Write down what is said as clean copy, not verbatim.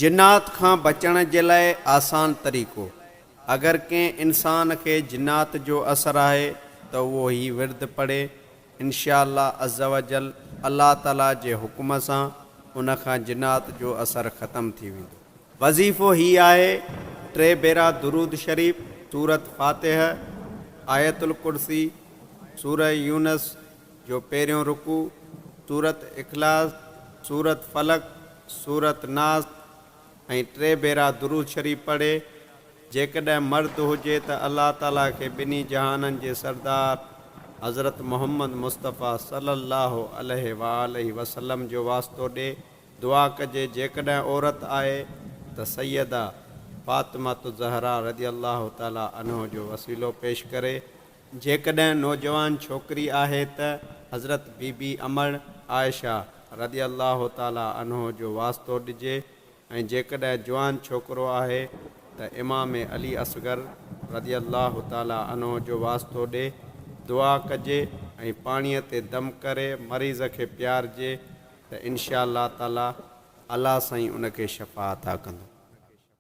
जिन्नात खां बचण जे लाइ आसान तरीक़ो। अगर कंहिं इंसान खे जिन्नात जो असर आहे त उहो ही विर्द पढ़े, इंशाअल्लाह अज़्ज़ व जल अल्लाह ताला जे हुकुम सां उन खां जिन्नात जो असर ख़त्म थी वेंदो। वज़ीफ़ो ही आहे 3 भेरा दुरूद शरीफ़, सूरत फ़ातिह, आयतुल कुर्सी, सूरह यूनस जो पहिरियों रुकू, सूरत इखलास, सूरत फलक, सूरत नास ऐं 3 भेरा दुरूद शरीफ़ पढ़े। जेकॾहिं मर्द हुजे त अल्लाह ताला खे ॿिन्ही जहाननि जे सरदार हज़रत मोहम्मद मुस्तफ़ा सल्लल्लाहु अलैहि वसल्लम जो वास्तो ॾे, दुआ कजे। जेकॾहिं औरत आहे त सैयदा फ़ातिमा ज़हरा रज़ी अल्लाह ताला अन्हो जो वसीलो पेश करे। जेकॾहिं नौजवान छोकिरी आहे त हज़रत बीबी अमर आयशा रज़ी अल्लाह ताला अन्हो जो वास्तो ॾिजे। ऐं जेकॾहिं जवान छोकिरो आहे त इमाम अली असगर रज़ी अल्लाह ताला अन्हो जो वास्तो ॾे, दुआ कजे ऐं पाणीअ ते दम करे मरीज़ खे पियारिजे त इंशाअल्लाह ताला अल्लाह साईं उनखे शफ़ा अता कंदो।